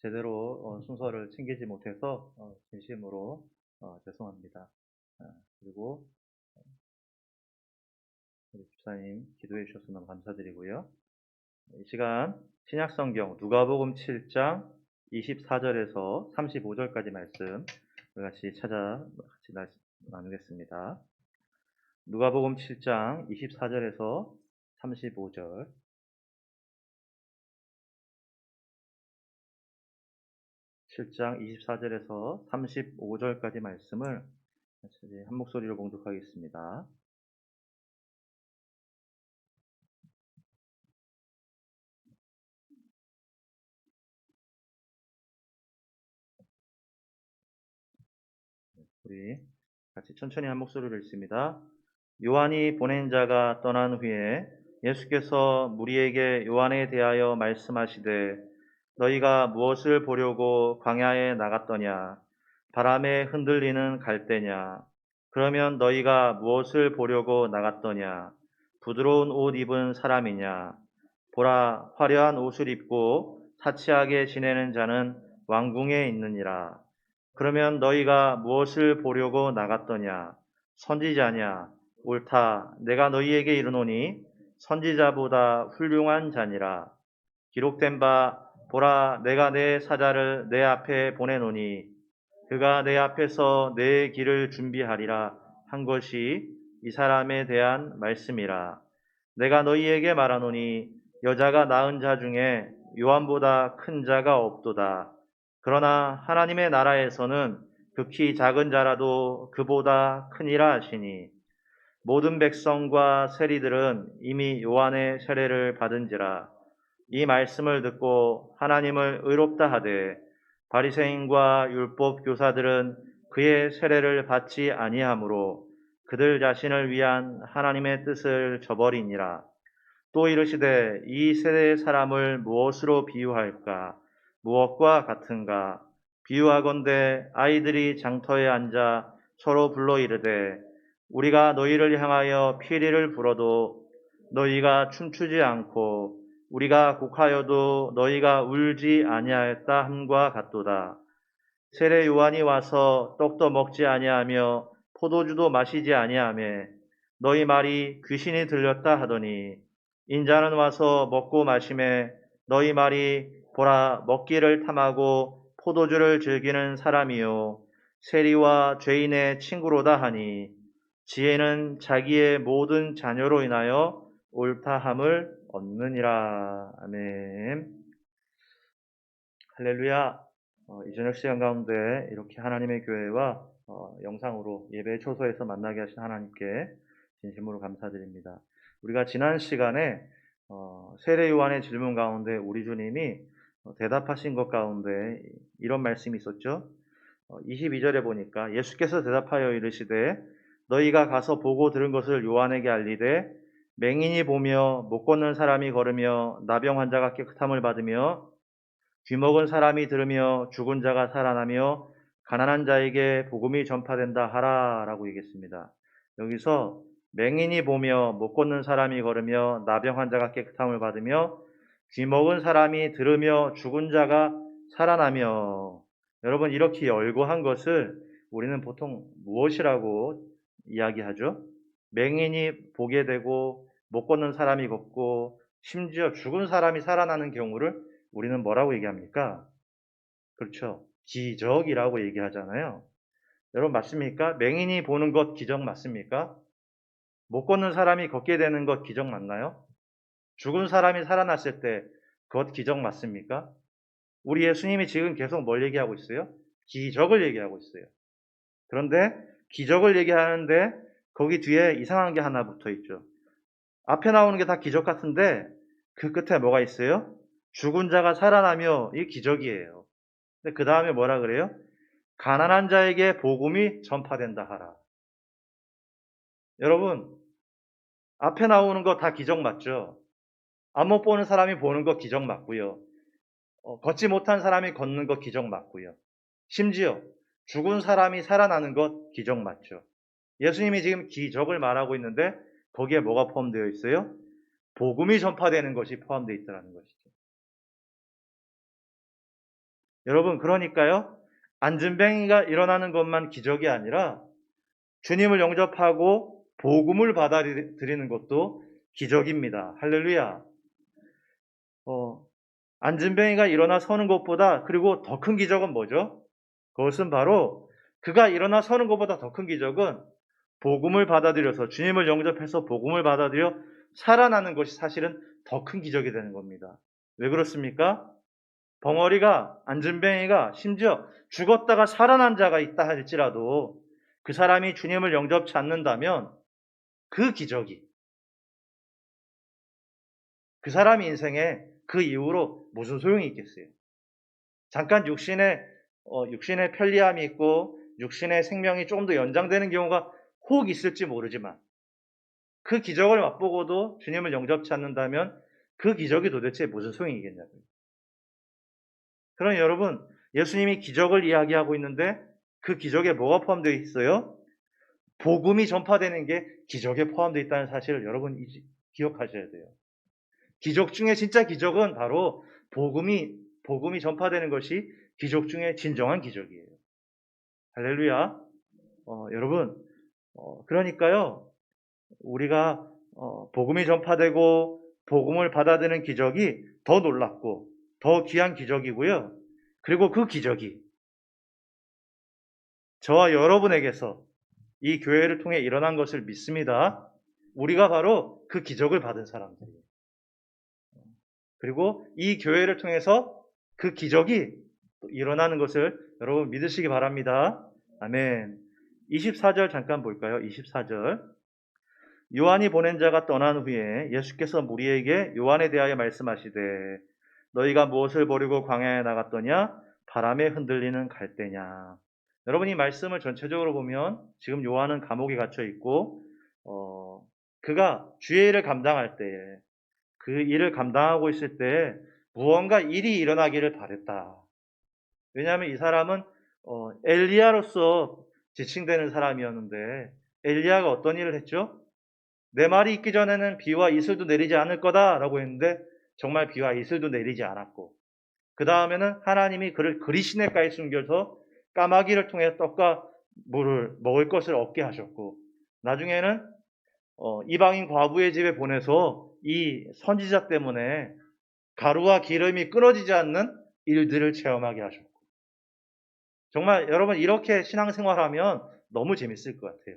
제대로 순서를 챙기지 못해서 진심으로 죄송합니다. 그리고 우리 집사님 기도해 주셔서 너무 감사드리고요. 이 시간 신약성경 누가복음 7장 24절에서 35절까지 말씀 우리 같이 나누겠습니다. 누가복음 7장 24절에서 35절 7장 24절에서 35절까지 말씀을 한 목소리로 봉독하겠습니다. 우리 같이 천천히 한 목소리로 읽습니다. 요한이 보낸 자가 떠난 후에 예수께서 무리에게 요한에 대하여 말씀하시되 너희가 무엇을 보려고 광야에 나갔더냐? 바람에 흔들리는 갈대냐? 그러면 너희가 무엇을 보려고 나갔더냐? 부드러운 옷 입은 사람이냐? 보라, 화려한 옷을 입고 사치하게 지내는 자는 왕궁에 있느니라. 그러면 너희가 무엇을 보려고 나갔더냐? 선지자냐? 옳다. 내가 너희에게 이르노니 선지자보다 훌륭한 자니라. 기록된 바 보라 내가 내 사자를 내 앞에 보내노니 그가 내 앞에서 내 길을 준비하리라 한 것이 이 사람에 대한 말씀이라. 내가 너희에게 말하노니 여자가 낳은 자 중에 요한보다 큰 자가 없도다. 그러나 하나님의 나라에서는 극히 작은 자라도 그보다 크니라 하시니 모든 백성과 세리들은 이미 요한의 세례를 받은지라. 이 말씀을 듣고 하나님을 의롭다 하되 바리새인과 율법 교사들은 그의 세례를 받지 아니하므로 그들 자신을 위한 하나님의 뜻을 저버리니라. 또 이르시되 이 세대의 사람을 무엇으로 비유할까? 무엇과 같은가? 비유하건대 아이들이 장터에 앉아 서로 불러 이르되 우리가 너희를 향하여 피리를 불어도 너희가 춤추지 않고 우리가 곡하여도 너희가 울지 아니하였다 함과 같도다. 세례 요한이 와서 떡도 먹지 아니하며 포도주도 마시지 아니하며 너희 말이 귀신이 들렸다 하더니 인자는 와서 먹고 마시매 너희 말이 보라 먹기를 탐하고 포도주를 즐기는 사람이요 세리와 죄인의 친구로다 하니 지혜는 자기의 모든 자녀로 인하여 옳다함을 얻느니라. 아멘. 할렐루야. 이 저녁 시간 가운데 이렇게 하나님의 교회와 영상으로 예배 초소에서 만나게 하신 하나님께 진심으로 감사드립니다. 우리가 지난 시간에 세례 요한의 질문 가운데 우리 주님이 대답하신 것 가운데 이런 말씀이 있었죠. 22절에 보니까 예수께서 대답하여 이르시되 너희가 가서 보고 들은 것을 요한에게 알리되 맹인이 보며 못 걷는 사람이 걸으며 나병 환자가 깨끗함을 받으며 귀먹은 사람이 들으며 죽은 자가 살아나며 가난한 자에게 복음이 전파된다 하라라고 얘기했습니다. 여기서 맹인이 보며 못 걷는 사람이 걸으며 나병 환자가 깨끗함을 받으며 귀먹은 사람이 들으며 죽은 자가 살아나며 여러분 이렇게 열거한 것을 우리는 보통 무엇이라고 이야기하죠? 맹인이 보게 되고 못 걷는 사람이 걷고 심지어 죽은 사람이 살아나는 경우를 우리는 뭐라고 얘기합니까? 그렇죠. 기적이라고 얘기하잖아요. 여러분 맞습니까? 맹인이 보는 것 기적 맞습니까? 못 걷는 사람이 걷게 되는 것 기적 맞나요? 죽은 사람이 살아났을 때 그것 기적 맞습니까? 우리 예수님이 지금 계속 뭘 얘기하고 있어요? 기적을 얘기하고 있어요. 그런데 기적을 얘기하는데 거기 뒤에 이상한 게 하나 붙어 있죠. 앞에 나오는 게 다 기적 같은데 그 끝에 뭐가 있어요? 죽은 자가 살아나며 이 기적이에요. 근데 그 다음에 뭐라 그래요? 가난한 자에게 복음이 전파된다 하라. 여러분, 앞에 나오는 거 다 기적 맞죠? 안 못 보는 사람이 보는 거 기적 맞고요. 걷지 못한 사람이 걷는 거 기적 맞고요. 심지어 죽은 사람이 살아나는 것 기적 맞죠? 예수님이 지금 기적을 말하고 있는데 거기에 뭐가 포함되어 있어요? 복음이 전파되는 것이 포함되어 있다는 것이죠. 여러분, 그러니까요, 안진뱅이가 일어나는 것만 기적이 아니라 주님을 영접하고 복음을 받아들이는 것도 기적입니다. 할렐루야. 어, 안진뱅이가 일어나 서는 것보다, 그리고 더 큰 기적은 뭐죠? 그것은 바로 그가 일어나 서는 것보다 더 큰 기적은 복음을 받아들여서, 주님을 영접해서 복음을 받아들여 살아나는 것이 사실은 더 큰 기적이 되는 겁니다. 왜 그렇습니까? 벙어리가, 안진뱅이가 심지어 죽었다가 살아난 자가 있다 할지라도 그 사람이 주님을 영접치 않는다면 그 기적이 그 사람 인생에 그 이후로 무슨 소용이 있겠어요? 잠깐 육신의 편리함이 있고 육신의 생명이 조금 더 연장되는 경우가 혹 있을지 모르지만 그 기적을 맛보고도 주님을 영접치 않는다면 그 기적이 도대체 무슨 소용이 있겠냐고요. 그러니 여러분, 예수님이 기적을 이야기하고 있는데 그 기적에 뭐가 포함되어 있어요? 복음이 전파되는 게 기적에 포함되어 있다는 사실을 여러분 기억하셔야 돼요. 기적 중에 진짜 기적은 바로 복음이 전파되는 것이 기적 중에 진정한 기적이에요. 할렐루야. 여러분, 그러니까요, 우리가 복음이 전파되고 복음을 받아들이는 기적이 더 놀랍고 더 귀한 기적이고요. 그리고 그 기적이 저와 여러분에게서 이 교회를 통해 일어난 것을 믿습니다. 우리가 바로 그 기적을 받은 사람들이에요. 그리고 이 교회를 통해서 그 기적이 일어나는 것을 여러분 믿으시기 바랍니다. 아멘. 24절 잠깐 볼까요? 24절. 요한이 보낸 자가 떠난 후에 예수께서 무리에게 요한에 대하여 말씀하시되 너희가 무엇을 버리고 광야에 나갔더냐? 바람에 흔들리는 갈대냐. 여러분, 이 말씀을 전체적으로 보면 지금 요한은 감옥에 갇혀 있고 그가 주의 일을 감당할 때에 그 일을 감당하고 있을 때 무언가 일이 일어나기를 바랬다. 왜냐하면 이 사람은 엘리야로서 지칭되는 사람이었는데 엘리야가 어떤 일을 했죠? 내 말이 있기 전에는 비와 이슬도 내리지 않을 거다라고 했는데 정말 비와 이슬도 내리지 않았고 그 다음에는 하나님이 그를 그리시네가에 숨겨서 까마귀를 통해 떡과 물을 먹을 것을 얻게 하셨고 나중에는 이방인 과부의 집에 보내서 이 선지자 때문에 가루와 기름이 끊어지지 않는 일들을 체험하게 하셨고 정말 여러분 이렇게 신앙생활하면 너무 재밌을 것 같아요.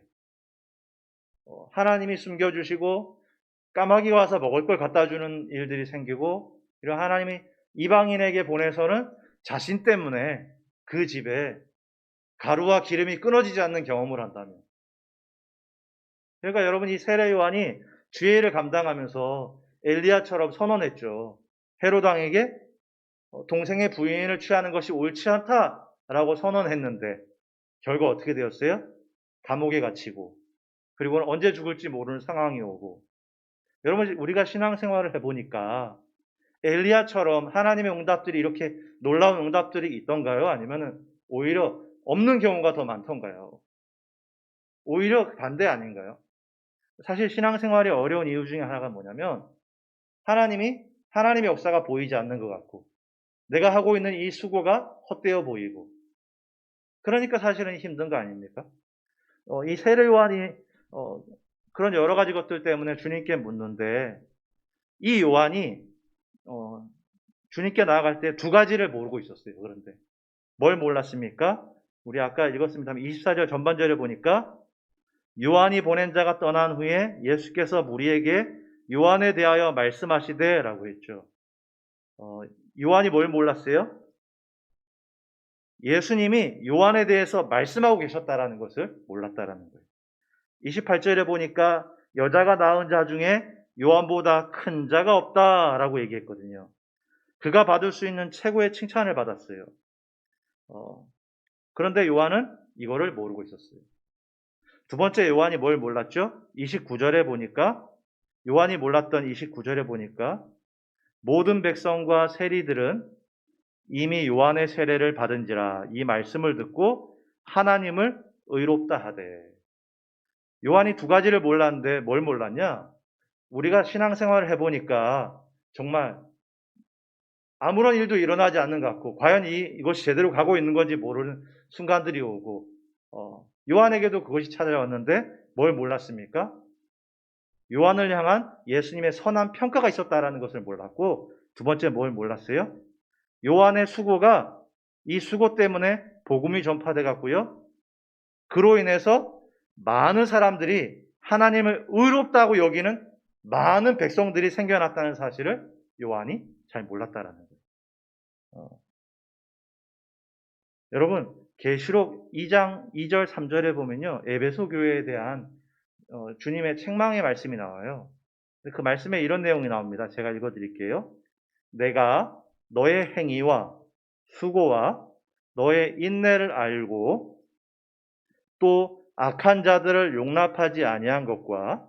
하나님이 숨겨주시고 까마귀가 와서 먹을 걸 갖다 주는 일들이 생기고 이런 하나님이 이방인에게 보내서는 자신 때문에 그 집에 가루와 기름이 끊어지지 않는 경험을 한다면 그러니까 여러분 이 세례 요한이 주의 일을 감당하면서 엘리야처럼 선언했죠. 헤롯 왕에게 동생의 부인을 취하는 것이 옳지 않다라고 선언했는데 결과 어떻게 되었어요? 감옥에 갇히고 그리고 언제 죽을지 모르는 상황이 오고 여러분 우리가 신앙생활을 해보니까 엘리야처럼 하나님의 응답들이 이렇게 놀라운 응답들이 있던가요? 아니면 오히려 없는 경우가 더 많던가요? 오히려 반대 아닌가요? 사실 신앙생활이 어려운 이유 중에 하나가 뭐냐면 하나님의 역사가 보이지 않는 것 같고 내가 하고 있는 이 수고가 헛되어 보이고 그러니까 사실은 힘든 거 아닙니까? 이 세례 요한이 그런 여러 가지 것들 때문에 주님께 묻는데 이 요한이 주님께 나아갈 때 두 가지를 모르고 있었어요. 그런데 뭘 몰랐습니까? 우리 아까 읽었습니다. 24절 전반절에 보니까 요한이 보낸 자가 떠난 후에 예수께서 무리에게 요한에 대하여 말씀하시되 라고 했죠. 요한이 뭘 몰랐어요? 예수님이 요한에 대해서 말씀하고 계셨다라는 것을 몰랐다라는 거예요. 28절에 보니까 여자가 낳은 자 중에 요한보다 큰 자가 없다라고 얘기했거든요. 그가 받을 수 있는 최고의 칭찬을 받았어요. 그런데 요한은 이거를 모르고 있었어요. 두 번째 요한이 뭘 몰랐죠? 29절에 보니까 요한이 몰랐던 29절에 보니까 모든 백성과 세리들은 이미 요한의 세례를 받은지라 이 말씀을 듣고 하나님을 의롭다 하되 요한이 두 가지를 몰랐는데 뭘 몰랐냐? 우리가 신앙생활을 해보니까 정말 아무런 일도 일어나지 않는 것 같고 과연 이것이 제대로 가고 있는 건지 모르는 순간들이 오고 요한에게도 그것이 찾아왔는데 뭘 몰랐습니까? 요한을 향한 예수님의 선한 평가가 있었다라는 것을 몰랐고 두 번째 뭘 몰랐어요? 요한의 수고가 이 수고 때문에 복음이 전파돼 갔고요. 그로 인해서 많은 사람들이 하나님을 의롭다고 여기는 많은 백성들이 생겨났다는 사실을 요한이 잘 몰랐다라는 거예요. 여러분 계시록 2장 2절 3절에 보면요. 에베소 교회에 대한 주님의 책망의 말씀이 나와요. 그 말씀에 이런 내용이 나옵니다. 제가 읽어드릴게요. 내가 너의 행위와 수고와 너의 인내를 알고 또 악한 자들을 용납하지 아니한 것과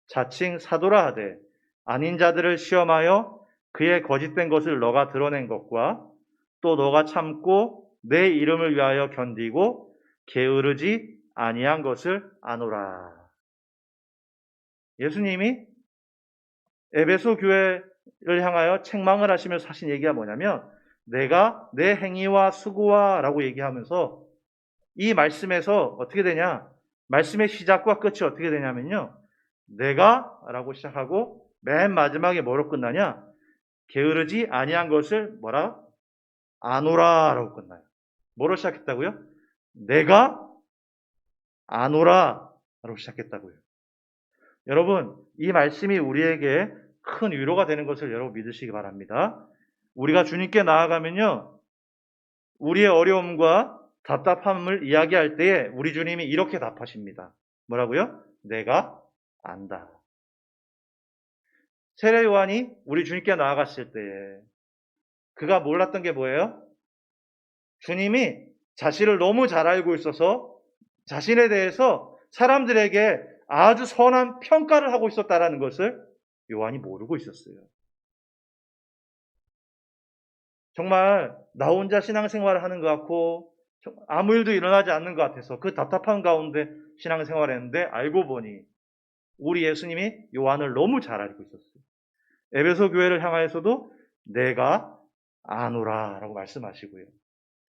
자칭 사도라 하되 아닌 자들을 시험하여 그의 거짓된 것을 너가 드러낸 것과 또 너가 참고 내 이름을 위하여 견디고 게으르지 아니한 것을 아노라. 예수님이 에베소 교회를 향하여 책망을 하시면서 하신 얘기가 뭐냐면 내가 내 행위와 수고와 라고 얘기하면서 이 말씀에서 어떻게 되냐? 말씀의 시작과 끝이 어떻게 되냐면요. 내가 라고 시작하고 맨 마지막에 뭐로 끝나냐? 게으르지 아니한 것을 뭐라? 아노라 라고 끝나요. 뭐로 시작했다고요? 내가 아노라 라고 시작했다고요. 여러분, 이 말씀이 우리에게 큰 위로가 되는 것을 여러분 믿으시기 바랍니다. 우리가 주님께 나아가면요. 우리의 어려움과 답답함을 이야기할 때에 우리 주님이 이렇게 답하십니다. 뭐라고요? 내가 안다. 세례 요한이 우리 주님께 나아갔을 때에 그가 몰랐던 게 뭐예요? 주님이 자신을 너무 잘 알고 있어서 자신에 대해서 사람들에게 아주 선한 평가를 하고 있었다라는 것을 요한이 모르고 있었어요. 정말 나 혼자 신앙생활을 하는 것 같고 아무 일도 일어나지 않는 것 같아서 그 답답한 가운데 신앙생활을 했는데 알고 보니 우리 예수님이 요한을 너무 잘 알고 있었어요. 에베소 교회를 향하여서도 내가 아노라 라고 말씀하시고요.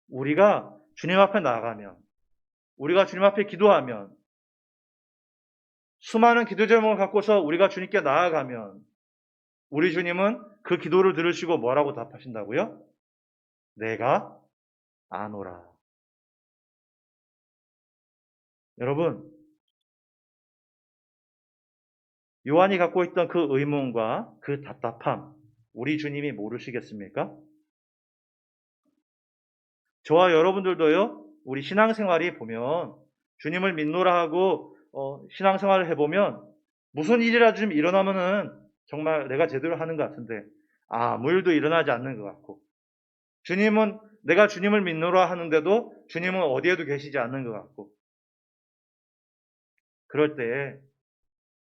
우리가 주님 앞에 나아가면 우리가 주님 앞에 기도하면 수많은 기도 제목을 갖고서 우리가 주님께 나아가면 우리 주님은 그 기도를 들으시고 뭐라고 답하신다고요? 내가 아노라. 여러분, 요한이 갖고 있던 그 의문과 그 답답함, 우리 주님이 모르시겠습니까? 저와 여러분들도요, 우리 신앙생활이 보면 주님을 믿노라 하고 신앙생활을 해보면 무슨 일이라도 좀 일어나면은 정말 내가 제대로 하는 것 같은데 아무 일도 일어나지 않는 것 같고 주님은 내가 주님을 믿노라 하는데도 주님은 어디에도 계시지 않는 것 같고 그럴 때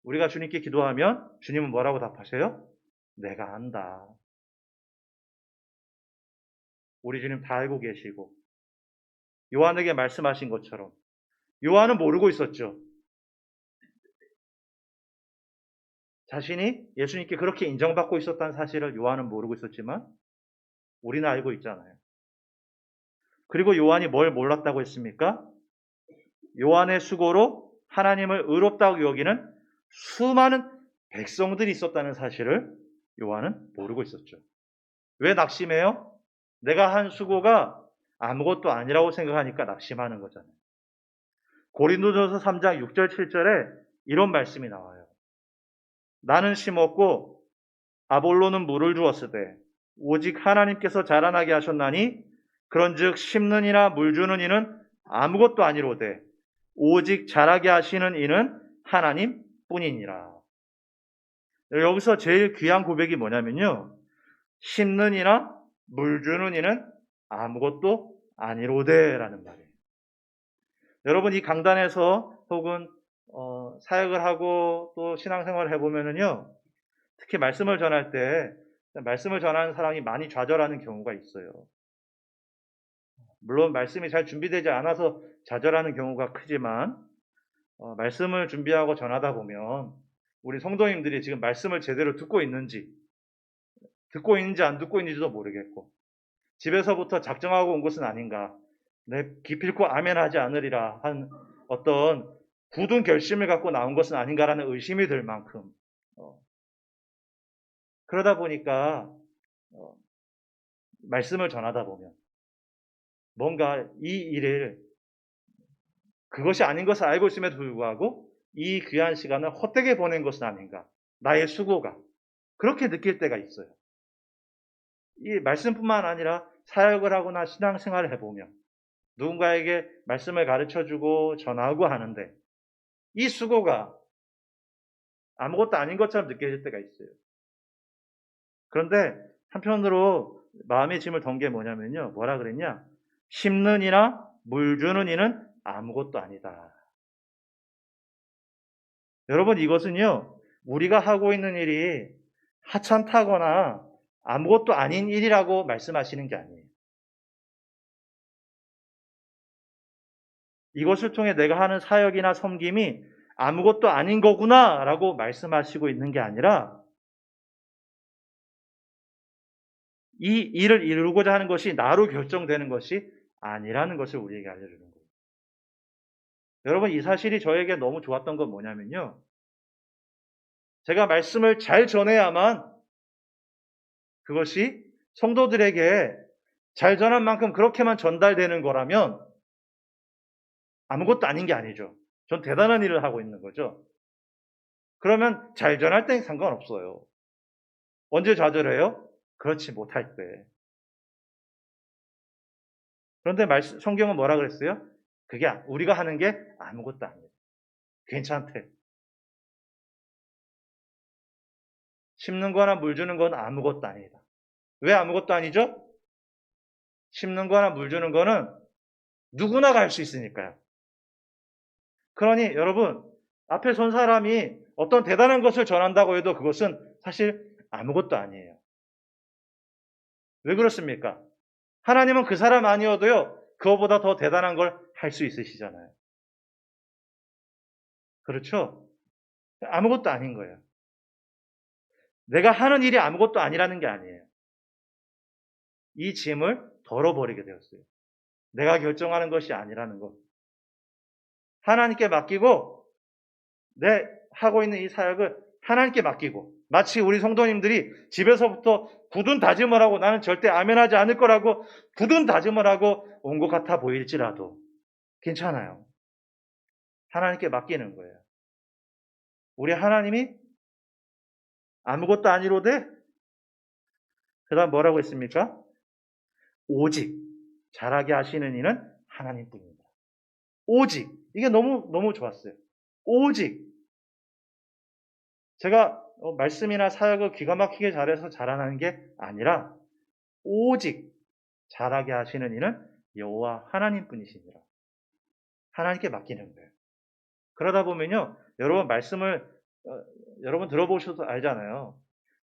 우리가 주님께 기도하면 주님은 뭐라고 답하세요? 내가 안다. 우리 주님 다 알고 계시고 요한에게 말씀하신 것처럼 요한은 모르고 있었죠. 자신이 예수님께 그렇게 인정받고 있었다는 사실을 요한은 모르고 있었지만 우리는 알고 있잖아요. 그리고 요한이 뭘 몰랐다고 했습니까? 요한의 수고로 하나님을 의롭다고 여기는 수많은 백성들이 있었다는 사실을 요한은 모르고 있었죠. 왜 낙심해요? 내가 한 수고가 아무것도 아니라고 생각하니까 낙심하는 거잖아요. 고린도전서 3장 6절 7절에 이런 말씀이 나와요. 나는 심었고 아볼로는 물을 주었으되 오직 하나님께서 자라나게 하셨나니 그런즉 심는 이나 물 주는 이는 아무것도 아니로되 오직 자라게 하시는 이는 하나님 뿐이니라. 여기서 제일 귀한 고백이 뭐냐면요. 심는 이나 물 주는 이는 아무것도 아니로되라는 말이에요. 여러분 이 강단에서 혹은 사역을 하고 또 신앙생활을 해보면은요. 특히 말씀을 전할 때 말씀을 전하는 사람이 많이 좌절하는 경우가 있어요. 물론 말씀이 잘 준비되지 않아서 좌절하는 경우가 크지만 말씀을 준비하고 전하다 보면 우리 성도님들이 지금 말씀을 제대로 듣고 있는지 듣고 있는지 안 듣고 있는지도 모르겠고 집에서부터 작정하고 온 것은 아닌가. 내 기필코 아멘하지 않으리라 한 어떤 굳은 결심을 갖고 나온 것은 아닌가라는 의심이 들 만큼 어, 그러다 보니까 어, 말씀을 전하다 보면 뭔가 이 일을 그것이 아닌 것을 알고 있음에도 불구하고 이 귀한 시간을 헛되게 보낸 것은 아닌가. 나의 수고가. 그렇게 느낄 때가 있어요. 이 말씀뿐만 아니라 사역을 하거나 신앙생활을 해보면 누군가에게 말씀을 가르쳐주고 전하고 하는데 이 수고가 아무것도 아닌 것처럼 느껴질 때가 있어요. 그런데 한편으로 마음의 짐을 던 게 뭐냐면요. 뭐라 그랬냐? 심는 이나 물 주는 이는 아무것도 아니다. 여러분 이것은요. 우리가 하고 있는 일이 하찮다거나 아무것도 아닌 일이라고 말씀하시는 게 아니에요. 이것을 통해 내가 하는 사역이나 섬김이 아무것도 아닌 거구나라고 말씀하시고 있는 게 아니라 이 일을 이루고자 하는 것이 나로 결정되는 것이 아니라는 것을 우리에게 알려주는 거예요. 여러분 이 사실이 저에게 너무 좋았던 건 뭐냐면요. 제가 말씀을 잘 전해야만 그것이 성도들에게 잘 전한 만큼 그렇게만 전달되는 거라면 아무것도 아닌 게 아니죠. 전 대단한 일을 하고 있는 거죠. 그러면 잘 전할 땐 상관없어요. 언제 좌절해요? 그렇지 못할 때. 그런데 성경은 뭐라 그랬어요? 그게 우리가 하는 게 아무것도 아니에요. 괜찮대. 심는 거나 물 주는 건 아무것도 아니다. 왜 아무것도 아니죠? 심는 거나 물 주는 거는 누구나 갈 수 있으니까요. 그러니 여러분, 앞에 선 사람이 어떤 대단한 것을 전한다고 해도 그것은 사실 아무것도 아니에요. 왜 그렇습니까? 하나님은 그 사람 아니어도요, 그거보다 더 대단한 걸 할 수 있으시잖아요. 그렇죠? 아무것도 아닌 거예요. 내가 하는 일이 아무것도 아니라는 게 아니에요. 이 짐을 덜어버리게 되었어요. 내가 결정하는 것이 아니라는 것. 하나님께 맡기고 내 하고 있는 이 사역을 하나님께 맡기고 마치 우리 성도님들이 집에서부터 굳은 다짐을 하고 나는 절대 아멘하지 않을 거라고 굳은 다짐을 하고 온 것 같아 보일지라도 괜찮아요. 하나님께 맡기는 거예요. 우리 하나님이 아무것도 아니로되 그 다음 뭐라고 했습니까? 오직 잘하게 하시는 이는 하나님뿐입니다. 오직 이게 너무 좋았어요. 오직 제가 말씀이나 사역을 기가 막히게 잘해서 자라나는 게 아니라 오직 잘하게 하시는 이는 여호와 하나님뿐이시니라. 하나님께 맡기는 거예요. 그러다 보면요, 여러분 말씀을 여러분 들어보셔서 알잖아요.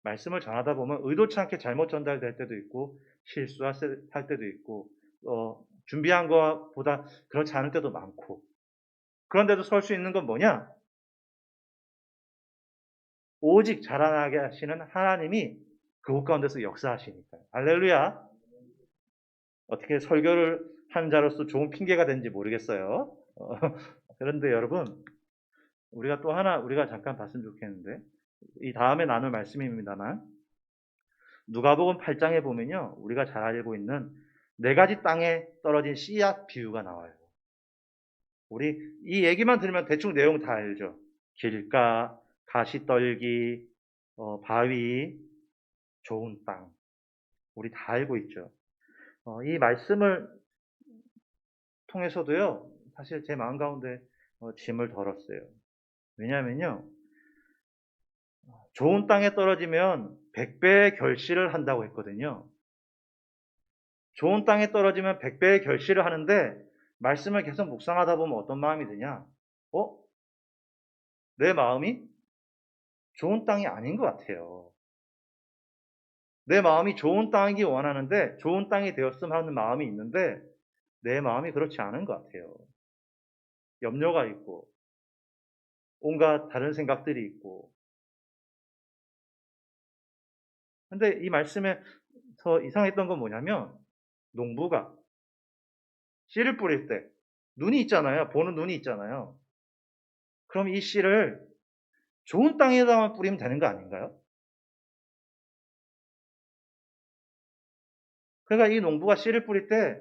말씀을 전하다 보면 의도치 않게 잘못 전달될 때도 있고 실수할 때도 있고 준비한 것보다 그렇지 않을 때도 많고 그런데도 설 수 있는 건 뭐냐? 오직 자라나게 하시는 하나님이 그곳 가운데서 역사하시니까요. 할렐루야. 어떻게 설교를 한 자로서 좋은 핑계가 된지 모르겠어요. 그런데 여러분, 우리가 또 하나, 우리가 잠깐 봤으면 좋겠는데, 이 다음에 나눌 말씀입니다만, 누가복음 8장에 보면요, 우리가 잘 알고 있는 네 가지 땅에 떨어진 씨앗 비유가 나와요. 우리 이 얘기만 들으면 대충 내용 다 알죠. 길가, 가시떨기, 바위, 좋은 땅. 우리 다 알고 있죠. 이 말씀을 통해서도요, 사실 제 마음 가운데 짐을 덜었어요. 왜냐하면요, 좋은 땅에 떨어지면 100배의 결실을 한다고 했거든요. 좋은 땅에 떨어지면 100배의 결실을 하는데, 말씀을 계속 묵상하다 보면 어떤 마음이 드냐? 내 마음이 좋은 땅이 아닌 것 같아요. 내 마음이 좋은 땅이기 원하는데, 좋은 땅이 되었으면 하는 마음이 있는데, 내 마음이 그렇지 않은 것 같아요. 염려가 있고, 온갖 다른 생각들이 있고, 근데 이 말씀에서 이상했던 건 뭐냐면 농부가 씨를 뿌릴 때 눈이 있잖아요. 보는 눈이 있잖아요. 그럼 이 씨를 좋은 땅에다만 뿌리면 되는 거 아닌가요? 그러니까 이 농부가 씨를 뿌릴 때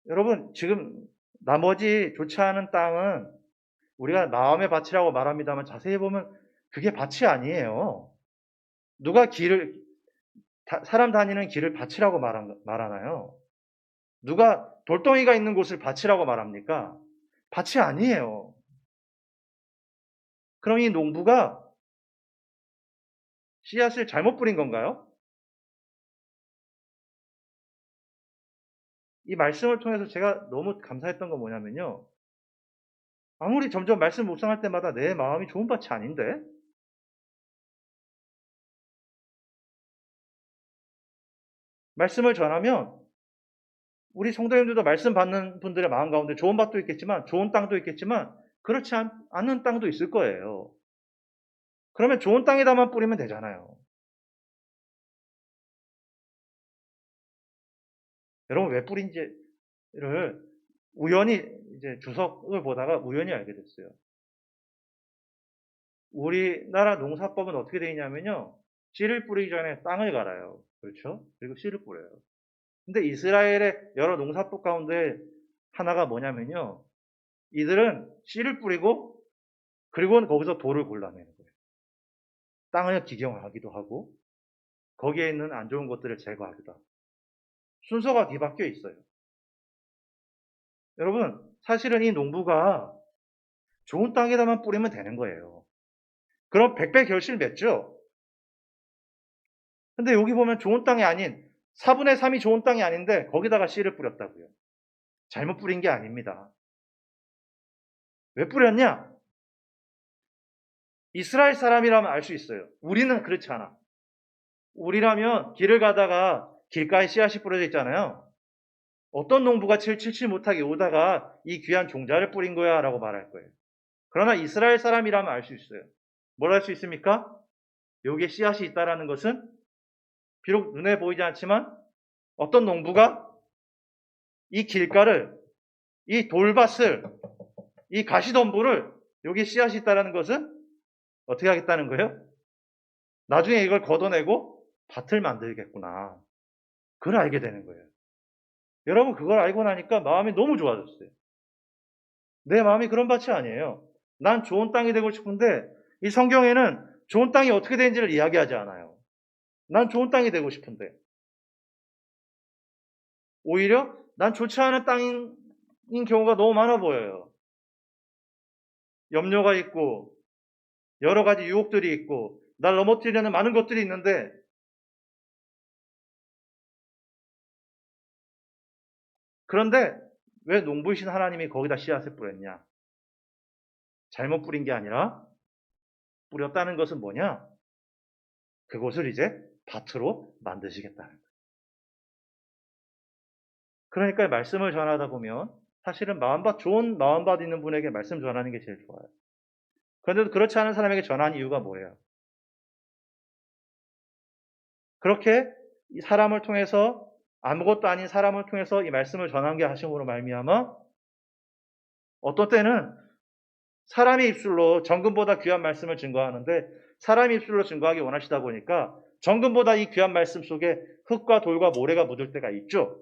여러분 지금 나머지 좋지 않은 땅은 우리가 마음의 밭이라고 말합니다만 자세히 보면 그게 밭이 아니에요. 누가 사람 다니는 길을 밭이라고 말하나요? 누가 돌덩이가 있는 곳을 밭이라고 말합니까? 밭이 아니에요. 그럼 이 농부가 씨앗을 잘못 뿌린 건가요? 이 말씀을 통해서 제가 너무 감사했던 건 뭐냐면요. 아무리 점점 말씀 묵상할 때마다 내 마음이 좋은 밭이 아닌데? 말씀을 전하면 우리 성도님들도 말씀 받는 분들의 마음 가운데 좋은 밭도 있겠지만 좋은 땅도 있겠지만 그렇지 않은 땅도 있을 거예요. 그러면 좋은 땅에다만 뿌리면 되잖아요. 여러분 왜 뿌린지를 우연히 이제 주석을 보다가 우연히 알게 됐어요. 우리나라 농사법은 어떻게 되어 있냐면요. 씨를 뿌리기 전에 땅을 갈아요. 그렇죠? 그리고 씨를 뿌려요. 근데 이스라엘의 여러 농사법 가운데 하나가 뭐냐면요. 이들은 씨를 뿌리고 그리고는 거기서 돌을 골라내는 거예요. 땅을 기경하기도 하고 거기에 있는 안 좋은 것들을 제거하기도 하고 순서가 뒤바뀌어 있어요. 여러분 사실은 이 농부가 좋은 땅에다만 뿌리면 되는 거예요. 그럼 100배 결실 맺죠. 근데 여기 보면 좋은 땅이 아닌 4분의 3이 좋은 땅이 아닌데 거기다가 씨를 뿌렸다고요. 잘못 뿌린 게 아닙니다. 왜 뿌렸냐? 이스라엘 사람이라면 알 수 있어요. 우리는 그렇지 않아. 우리라면 길을 가다가 길가에 씨앗이 뿌려져 있잖아요. 어떤 농부가 칠칠 못하게 오다가 이 귀한 종자를 뿌린 거야 라고 말할 거예요. 그러나 이스라엘 사람이라면 알 수 있어요. 뭘 알 수 있습니까? 여기에 씨앗이 있다는 것은 비록 눈에 보이지 않지만 어떤 농부가 이 길가를, 이 돌밭을, 이 가시덤불을 여기에 씨앗이 있다는 것은 어떻게 하겠다는 거예요? 나중에 이걸 걷어내고 밭을 만들겠구나. 그걸 알게 되는 거예요. 여러분 그걸 알고 나니까 마음이 너무 좋아졌어요. 내 마음이 그런 밭이 아니에요. 난 좋은 땅이 되고 싶은데 이 성경에는 좋은 땅이 어떻게 되는지를 이야기하지 않아요. 난 좋은 땅이 되고 싶은데 오히려 난 좋지 않은 땅인 경우가 너무 많아 보여요. 염려가 있고 여러 가지 유혹들이 있고 날 넘어뜨리려는 많은 것들이 있는데 그런데 왜 농부이신 하나님이 거기다 씨앗을 뿌렸냐? 잘못 뿌린 게 아니라 뿌렸다는 것은 뭐냐? 그곳을 이제 밭으로 만드시겠다는 거예요. 그러니까 말씀을 전하다 보면 사실은 좋은 마음밭 있는 분에게 말씀 전하는 게 제일 좋아요. 그런데도 그렇지 않은 사람에게 전하는 이유가 뭐예요? 그렇게 이 사람을 통해서 아무것도 아닌 사람을 통해서 이 말씀을 전한 게 하심으로 말미암아 어떤 때는 사람의 입술로 정금보다 귀한 말씀을 증거하는데 사람의 입술로 증거하기 원하시다 보니까 정금보다 이 귀한 말씀 속에 흙과 돌과 모래가 묻을 때가 있죠.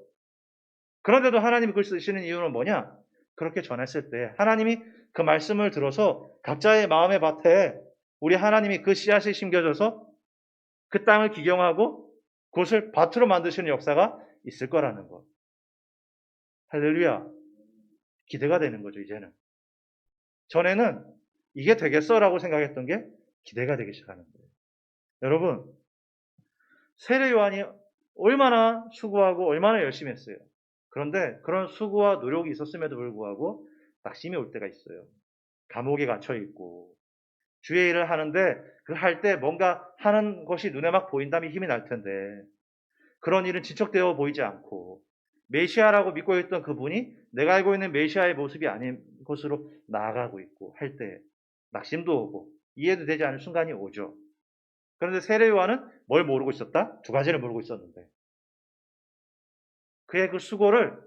그런데도 하나님이 그걸 쓰시는 이유는 뭐냐? 그렇게 전했을 때 하나님이 그 말씀을 들어서 각자의 마음의 밭에 우리 하나님이 그 씨앗이 심겨져서 그 땅을 기경하고 그것을 밭으로 만드시는 역사가 있을 거라는 것. 할렐루야. 기대가 되는 거죠, 이제는. 전에는 이게 되겠어라고 생각했던 게 기대가 되기 시작하는 거예요. 여러분, 세례 요한이 얼마나 수고하고 얼마나 열심히 했어요. 그런데 그런 수고와 노력이 있었음에도 불구하고 낙심이 올 때가 있어요. 감옥에 갇혀 있고 주의 일을 하는데 그 할 때 뭔가 하는 것이 눈에 막 보인다면 힘이 날 텐데 그런 일은 진척되어 보이지 않고 메시아라고 믿고 있던 그분이 내가 알고 있는 메시아의 모습이 아닌 것으로 나아가고 있고 할 때 낙심도 오고 이해도 되지 않을 순간이 오죠. 그런데 세례요한은 뭘 모르고 있었다? 두 가지를 모르고 있었는데 그의 그 수고를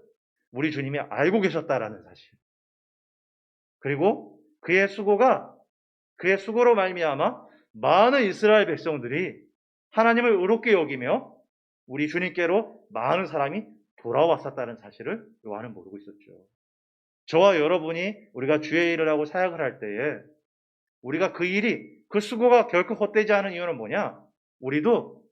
우리 주님이 알고 계셨다라는 사실. 그리고 그의 수고로 말미암아 많은 이스라엘 백성들이 하나님을 의롭게 여기며 우리 주님께로 많은 사람이 돌아왔었다는 사실을 요한은 모르고 있었죠. 저와 여러분이 우리가 주의 일을 하고 사역을 할 때에 우리가 그 수고가 결코 헛되지 않은 이유는 뭐냐? 우리도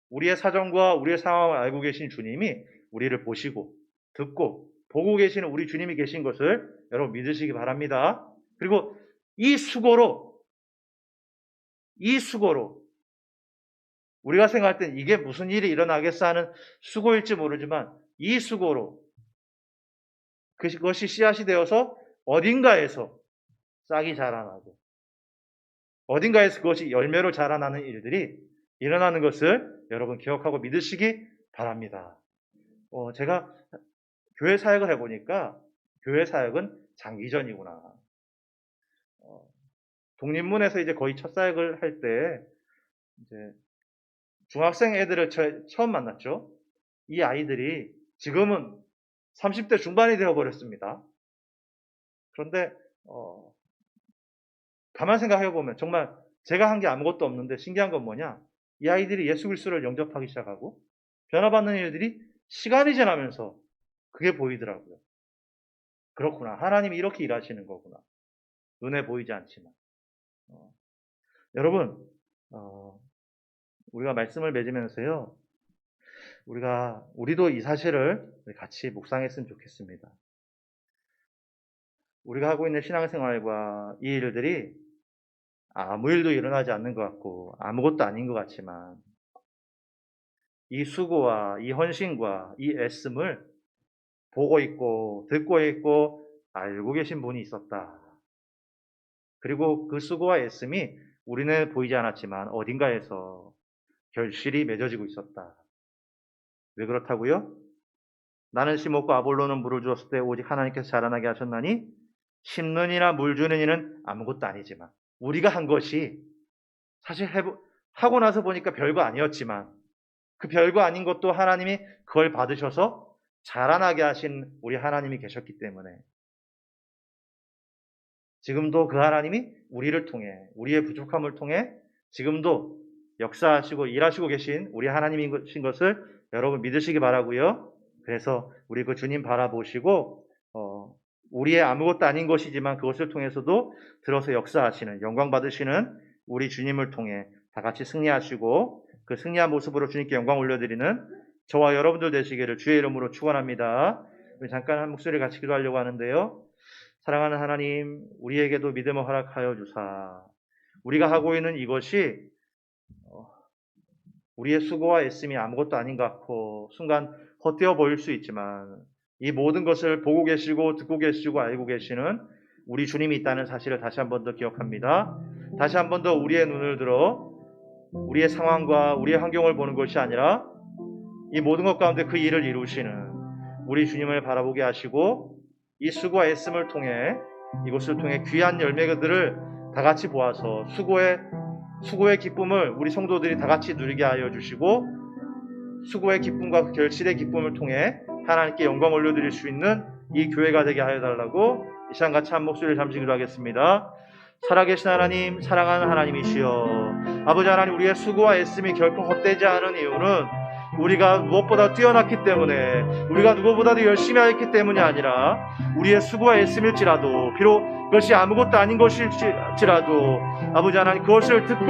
우리의 사정과 우리의 상황을 알고 계신 주님이 우리를 보시고 듣고 보고 계시는 우리 주님이 계신 것을 여러분 믿으시기 바랍니다. 그리고 이 수고로 우리가 생각할 땐 이게 무슨 일이 일어나겠어 하는 수고일지 모르지만 이 수고로 그것이 씨앗이 되어서 어딘가에서 싹이 자라나고 어딘가에서 그것이 열매로 자라나는 일들이 일어나는 것을 여러분 기억하고 믿으시기 바랍니다. 제가 교회 사역을 해보니까 교회 사역은 장기전이구나. 독립문에서 이제 거의 첫 사역을 할 때 이제 중학생 애들을 처음 만났죠. 이 아이들이 지금은 30대 중반이 되어버렸습니다. 그런데 가만 생각해보면 정말 제가 한 게 아무것도 없는데 신기한 건 뭐냐? 이 아이들이 예수 그리스도를 영접하기 시작하고 변화받는 일들이 시간이 지나면서 그게 보이더라고요. 그렇구나. 하나님이 이렇게 일하시는 거구나. 눈에 보이지 않지만. 여러분, 우리가 말씀을 맺으면서요. 우리도 이 사실을 같이 묵상했으면 좋겠습니다. 우리가 하고 있는 신앙생활과 이 일들이 아무 일도 일어나지 않는 것 같고 아무것도 아닌 것 같지만 이 수고와 이 헌신과 이 애씀을 보고 있고 듣고 있고 알고 계신 분이 있었다. 그리고 그 수고와 애씀이 우리는 보이지 않았지만 어딘가에서 결실이 맺어지고 있었다. 왜 그렇다고요? 나는 심었고 아볼로는 물을 주었을 때 오직 하나님께서 자라나게 하셨나니 심는 이나 물 주는 이는 아무것도 아니지만 우리가 한 것이 사실 하고 나서 보니까 별거 아니었지만 그 별거 아닌 것도 하나님이 그걸 받으셔서 자라나게 하신 우리 하나님이 계셨기 때문에 지금도 그 하나님이 우리를 통해 우리의 부족함을 통해 지금도 역사하시고 일하시고 계신 우리 하나님이신 것을 여러분 믿으시기 바라고요. 그래서 우리 그 주님 바라보시고 우리의 아무것도 아닌 것이지만 그것을 통해서도 들어서 역사하시는 영광 받으시는 우리 주님을 통해 다 같이 승리하시고 그 승리한 모습으로 주님께 영광 올려드리는 저와 여러분들 되시기를 주의 이름으로 축원합니다. 우리 잠깐 한 목소리 같이 기도하려고 하는데요. 사랑하는 하나님, 우리에게도 믿음을 허락하여 주사 우리가 하고 있는 이것이 우리의 수고와 애씀이 아무것도 아닌 것 같고 순간 헛되어 보일 수 있지만 이 모든 것을 보고 계시고 듣고 계시고 알고 계시는 우리 주님이 있다는 사실을 다시 한 번 더 기억합니다. 다시 한 번 더 우리의 눈을 들어 우리의 상황과 우리의 환경을 보는 것이 아니라 이 모든 것 가운데 그 일을 이루시는 우리 주님을 바라보게 하시고 이 수고와 애씀을 통해 이것을 통해 귀한 열매들을 다 같이 보아서 수고의 기쁨을 우리 성도들이 다 같이 누리게 하여 주시고 수고의 기쁨과 결실의 기쁨을 통해 하나님께 영광 올려드릴 수 있는 이 교회가 되게 하여 달라고 이 시간 같이 한 목소리를 잠시 기도하겠습니다. 살아계신 하나님, 사랑하는 하나님이시여 아버지 하나님, 우리의 수고와 애씀이 결코 헛되지 않은 이유는 우리가 무엇보다 뛰어났기 때문에 우리가 누구보다도 열심히 하였기 때문이 아니라 우리의 수고와 애씀일지라도 비록 그것이 아무것도 아닌 것일지라도 아버지 하나님 그것을 듣고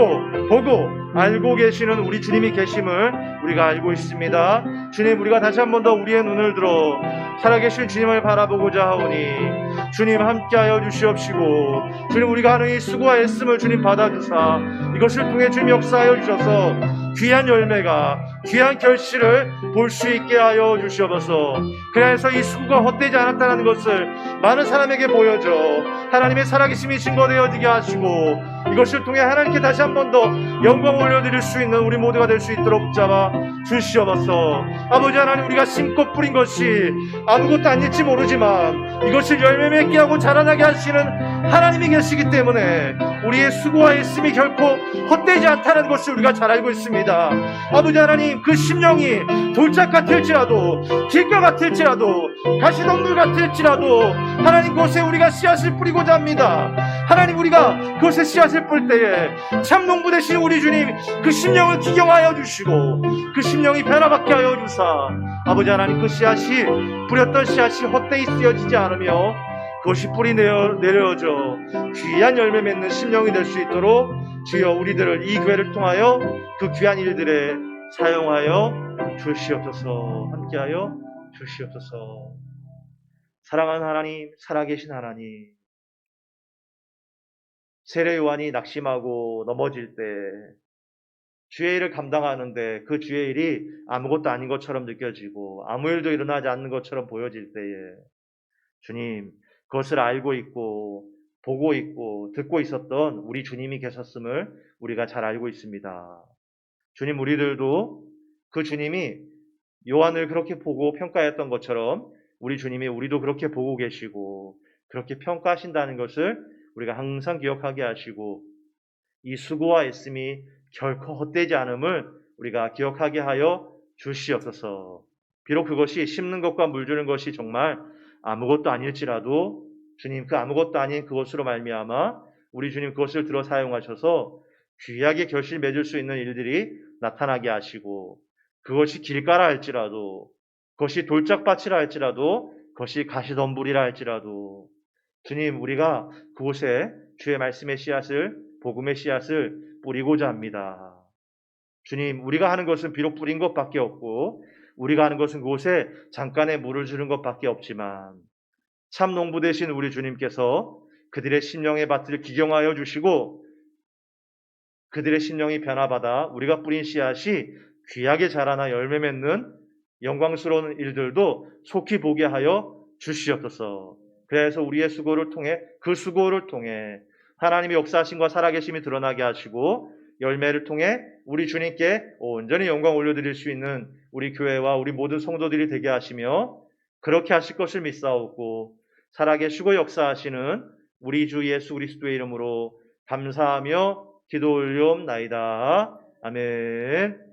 보고 알고 계시는 우리 주님이 계심을 우리가 알고 있습니다. 주님, 우리가 다시 한 번 더 우리의 눈을 들어 살아계신 주님을 바라보고자 하오니 주님 함께하여 주시옵시고 주님, 우리가 하는 이 수고와 애씀을 주님 받아주사 이것을 통해 주님 역사하여 주셔서 귀한 열매가 귀한 결실을 볼 수 있게 하여 주시옵소서. 그래서 이 수고가 헛되지 않았다는 것을 많은 사람에게 보여줘 하나님의 살아계심이 증거되어지게 하시고, 이것을 통해 하나님께 다시 한 번 더 영광을 올려드릴 수 있는 우리 모두가 될 수 있도록 붙잡아 주시옵소서. 아버지 하나님, 우리가 심고 뿌린 것이 아무것도 아닐지 모르지만 이것을 열매 맺게 하고 자라나게 하시는 하나님이 계시기 때문에 우리의 수고와 애씀이 결코 헛되지 않다는 것을 우리가 잘 알고 있습니다. 아버지 하나님, 그 심령이 돌짝 같을지라도, 길가 같을지라도, 가시덤불 같을지라도 하나님, 그곳에 우리가 씨앗을 뿌리고자 합니다. 하나님, 우리가 그곳에 씨앗을 뿌릴 때에 참 농부 되신 우리 주님, 그 심령을 기경하여 주시고 그 심령이 변화받게 하여 주사, 아버지 하나님, 그 씨앗이, 뿌렸던 씨앗이 헛되이 쓰여지지 않으며 그것이 뿌리 내려져 귀한 열매 맺는 심령이 될 수 있도록 주여 우리들을, 이 교회를 통하여 그 귀한 일들에 사용하여 주시옵소서. 함께하여 주시옵소서. 사랑하는 하나님, 살아계신 하나님, 세례 요한이 낙심하고 넘어질 때 주의 일을 감당하는데 그 주의 일이 아무것도 아닌 것처럼 느껴지고 아무 일도 일어나지 않는 것처럼 보여질 때에 주님, 그것을 알고 있고 보고 있고 듣고 있었던 우리 주님이 계셨음을 우리가 잘 알고 있습니다. 주님, 우리들도 그 주님이 요한을 그렇게 보고 평가했던 것처럼 우리 주님이 우리도 그렇게 보고 계시고 그렇게 평가하신다는 것을 우리가 항상 기억하게 하시고, 이 수고와 애씀이 결코 헛되지 않음을 우리가 기억하게 하여 주시옵소서. 비록 그것이 심는 것과 물 주는 것이 정말 아무것도 아닐지라도 주님, 그 아무것도 아닌 그것으로 말미암아 우리 주님 그것을 들어 사용하셔서 귀하게 결실 맺을 수 있는 일들이 나타나게 하시고, 그것이 길가라 할지라도, 그것이 돌짝밭이라 할지라도, 그것이 가시덤불이라 할지라도 주님, 우리가 그곳에 주의 말씀의 씨앗을, 복음의 씨앗을 뿌리고자 합니다. 주님, 우리가 하는 것은 비록 뿌린 것밖에 없고 우리가 하는 것은 그곳에 잠깐의 물을 주는 것밖에 없지만 참 농부 되신 우리 주님께서 그들의 심령의 밭을 기경하여 주시고 그들의 심령이 변화받아 우리가 뿌린 씨앗이 귀하게 자라나 열매 맺는 영광스러운 일들도 속히 보게 하여 주시옵소서. 그래서 우리의 수고를 통해, 그 수고를 통해 하나님의 역사하심과 살아계심이 드러나게 하시고 열매를 통해 우리 주님께 온전히 영광 올려드릴 수 있는 우리 교회와 우리 모든 성도들이 되게 하시며, 그렇게 하실 것을 믿사오고 살아계시고 역사하시는 우리 주 예수 그리스도의 이름으로 감사하며 기도 올리옵나이다. 아멘.